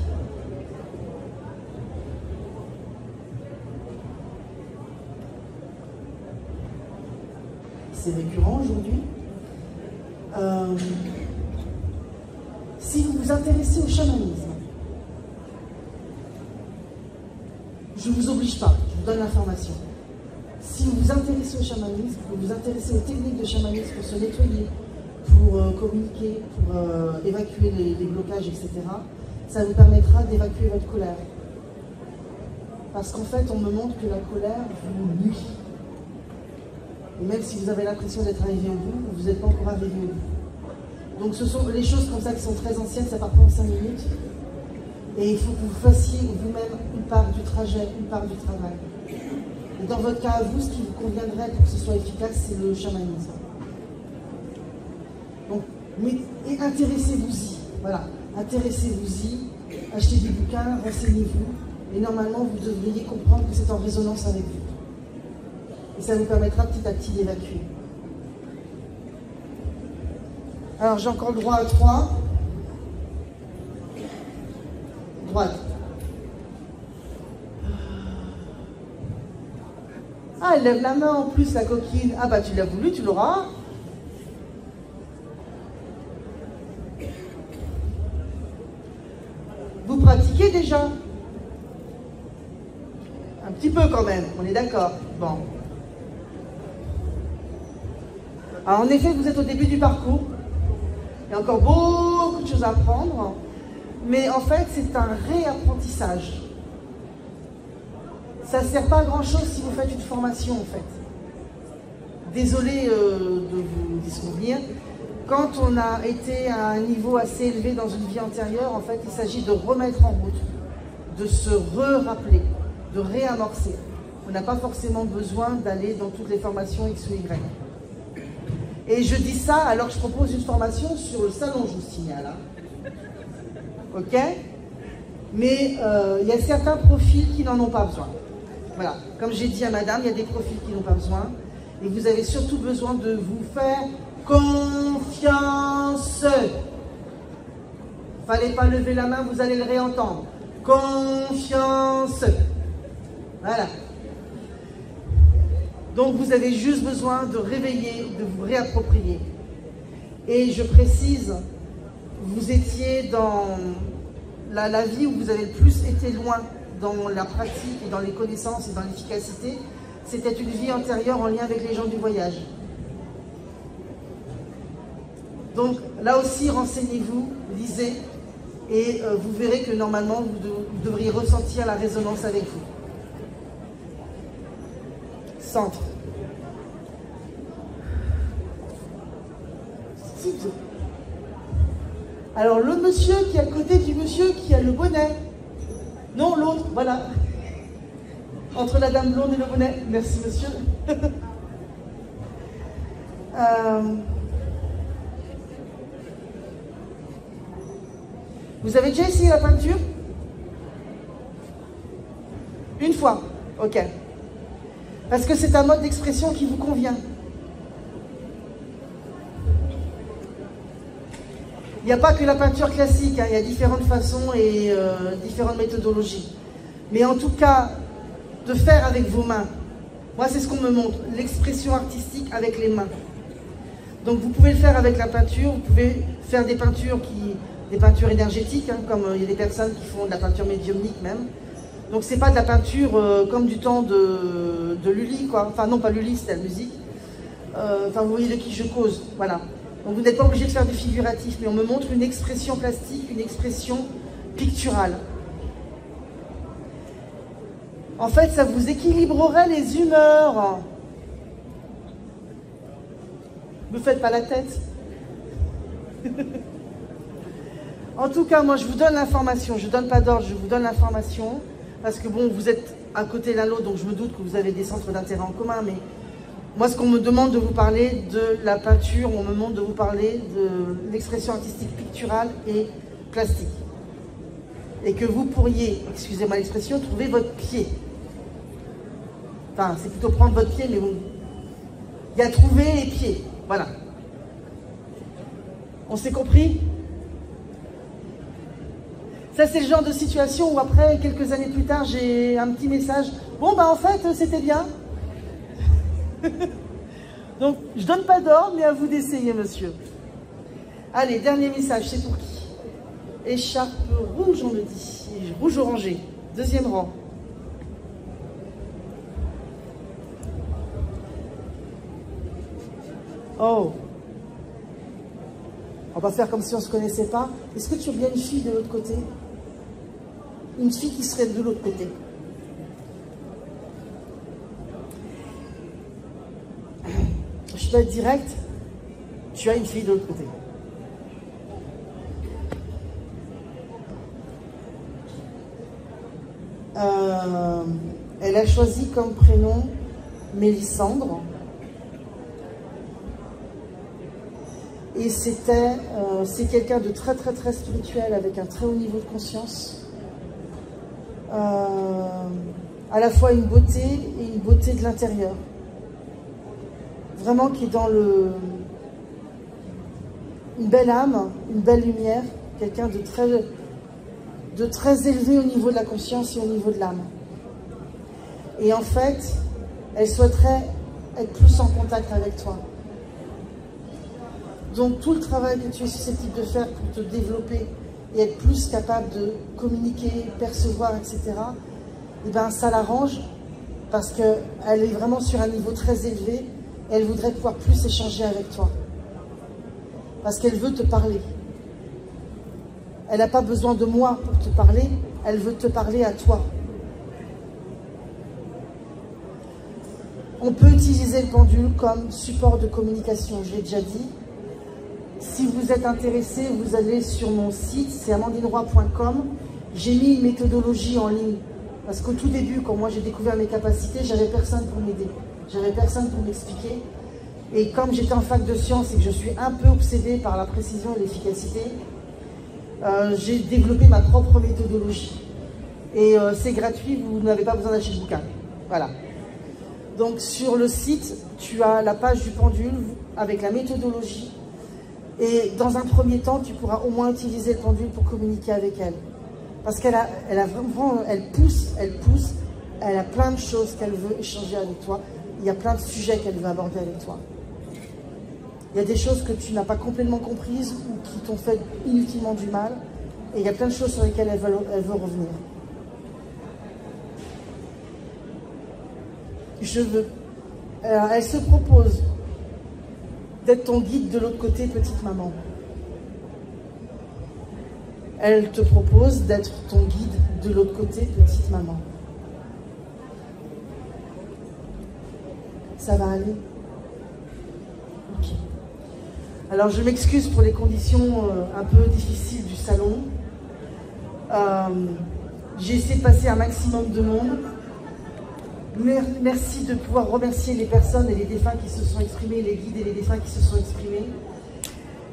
Speaker 1: C'est récurrent aujourd'hui. Si vous vous intéressez au chamanisme, je ne vous oblige pas, je vous donne l'information. Si vous vous intéressez au chamanisme, vous vous intéressez aux techniques de chamanisme pour se nettoyer, pour communiquer, pour évacuer les blocages, etc., ça vous permettra d'évacuer votre colère. Parce qu'en fait, on me montre que la colère vous nuit. Et même si vous avez l'impression d'être arrivé au bout, vous n'êtes pas encore arrivé au bout. Donc ce sont les choses comme ça qui sont très anciennes, ça part prendre 5 minutes. Et il faut que vous fassiez vous-même une part du trajet, une part du travail. Et dans votre cas à vous, ce qui vous conviendrait pour que ce soit efficace, c'est le chamanisme. Donc, intéressez-vous-y. Voilà, intéressez-vous-y, achetez des bouquins, renseignez-vous. Et normalement, vous devriez comprendre que c'est en résonance avec vous. Et ça vous permettra petit à petit d'évacuer. Alors, j'ai encore le droit à 3. Droite. Ah, elle lève la main en plus, la coquine. Ah bah tu l'as voulu, tu l'auras. Vous pratiquez déjà? Un petit peu quand même, on est d'accord. Bon. Alors, en effet, vous êtes au début du parcours. Il y a encore beaucoup de choses à apprendre. Mais en fait, c'est un réapprentissage. Ça ne sert pas à grand chose si vous faites une formation en fait. Désolé de vous disconvenir. Quand on a été à un niveau assez élevé dans une vie antérieure, en fait, il s'agit de remettre en route, de se re-rappeler, de réamorcer. On n'a pas forcément besoin d'aller dans toutes les formations X ou Y. Et je dis ça alors que je propose une formation sur le salon, je vous signale. Hein. Ok? Mais il y a certains profils qui n'en ont pas besoin. Voilà, comme j'ai dit à madame, il y a des profils qui n'ont pas besoin. Et vous avez surtout besoin de vous faire confiance. Fallait pas lever la main, vous allez le réentendre. Confiance. Voilà. Donc vous avez juste besoin de réveiller, de vous réapproprier. Et je précise, vous étiez dans la vie où vous avez le plus été loin dans la pratique et dans les connaissances et dans l'efficacité, c'était une vie antérieure en lien avec les gens du voyage. Donc là aussi, renseignez-vous, lisez, et vous verrez que normalement, vous devriez ressentir la résonance avec vous. Centre. Alors le monsieur qui est à côté du monsieur qui a le bonnet. Non, l'autre, voilà. Entre la dame blonde et le bonnet. Merci, monsieur. Vous avez déjà essayé la peinture? Une fois, ok. Parce que c'est un mode d'expression qui vous convient. Il n'y a pas que la peinture classique, hein, il y a différentes façons et différentes méthodologies. Mais en tout cas, de faire avec vos mains. Moi, c'est ce qu'on me montre, l'expression artistique avec les mains. Donc vous pouvez le faire avec la peinture, vous pouvez faire des peintures énergétiques, hein, comme il y a des personnes qui font de la peinture médiumnique même. Donc c'est pas de la peinture comme du temps de Lully, quoi. Enfin non, pas Lully, c'était la musique. Enfin vous voyez de qui je cause, voilà. Donc vous n'êtes pas obligé de faire du figuratif, mais on me montre une expression plastique, une expression picturale. En fait, ça vous équilibrerait les humeurs. Ne me faites pas la tête. En tout cas, moi, je vous donne l'information. Je ne donne pas d'ordre, je vous donne l'information. Parce que, bon, vous êtes à côté l'un l'autre, donc je me doute que vous avez des centres d'intérêt en commun. Mais moi, ce qu'on me demande de vous parler de la peinture, on me demande de vous parler de l'expression artistique picturale et plastique. Et que vous pourriez, excusez-moi l'expression, trouver votre pied. Enfin, c'est plutôt prendre votre pied, mais bon. Il y a trouver les pieds. Voilà. On s'est compris? Ça, c'est le genre de situation où après, quelques années plus tard, j'ai un petit message. Bon, bah en fait, c'était bien. Donc, je donne pas d'ordre, mais à vous d'essayer, monsieur. Allez, dernier message, c'est pour qui? Écharpe rouge, on me dit. Rouge orangé. Deuxième rang. Oh. On va faire comme si on ne se connaissait pas. Est-ce que tu as bien une fille de l'autre côté? Une fille qui serait de l'autre côté. Je dois être direct. Tu as une fille de l'autre côté. Elle a choisi comme prénom Mélissandre. Et c'est quelqu'un de très très spirituel, avec un très haut niveau de conscience. À la fois une beauté et une beauté de l'intérieur. Vraiment qui est dans une belle âme, une belle lumière, quelqu'un de très élevé au niveau de la conscience et au niveau de l'âme. Et en fait, elle souhaiterait être plus en contact avec toi. Donc tout le travail que tu es susceptible de faire pour te développer et être plus capable de communiquer, percevoir, etc., et ben ça l'arrange parce qu'elle est vraiment sur un niveau très élevé et elle voudrait pouvoir plus échanger avec toi. Parce qu'elle veut te parler. Elle n'a pas besoin de moi pour te parler, elle veut te parler à toi. On peut utiliser le pendule comme support de communication, je l'ai déjà dit. Si vous êtes intéressé, vous allez sur mon site, c'est amandineroy.com. J'ai mis une méthodologie en ligne. Parce qu'au tout début, quand moi j'ai découvert mes capacités, j'avais personne pour m'aider. J'avais personne pour m'expliquer. Et comme j'étais en fac de sciences et que je suis un peu obsédée par la précision et l'efficacité, j'ai développé ma propre méthodologie. Et c'est gratuit, vous n'avez pas besoin d'acheter le bouquin. Voilà. Donc sur le site, tu as la page du pendule avec la méthodologie. Et dans un premier temps, tu pourras au moins utiliser le pendule pour communiquer avec elle. Parce qu'elle pousse, elle a plein de choses qu'elle veut échanger avec toi. Il y a plein de sujets qu'elle veut aborder avec toi. Il y a des choses que tu n'as pas complètement comprises ou qui t'ont fait inutilement du mal. Et il y a plein de choses sur lesquelles elle veut revenir. Elle se propose d'être ton guide de l'autre côté, petite maman. Elle te propose d'être ton guide de l'autre côté, petite maman. Ça va aller? Ok. Alors je m'excuse pour les conditions un peu difficiles du salon. J'ai essayé de passer un maximum de monde. Merci de pouvoir remercier les personnes et les défunts qui se sont exprimés, les guides et les défunts qui se sont exprimés.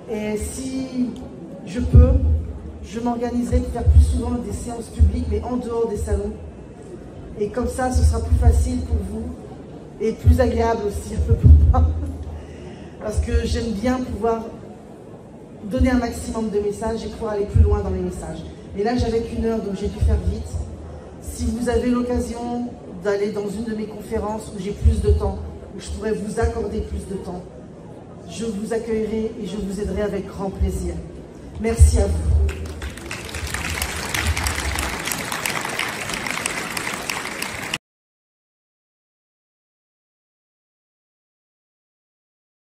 Speaker 1: Et si je peux, je m'organiserai pour faire plus souvent des séances publiques, mais en dehors des salons. Et comme ça, ce sera plus facile pour vous et plus agréable aussi un peu pour moi. Parce que j'aime bien pouvoir donner un maximum de messages et pouvoir aller plus loin dans les messages. Et là, j'avais qu'une heure, donc j'ai dû faire vite. Si vous avez l'occasion d'aller dans une de mes conférences où j'ai plus de temps, où je pourrais vous accorder plus de temps, je vous accueillerai et je vous aiderai avec grand plaisir. Merci à vous.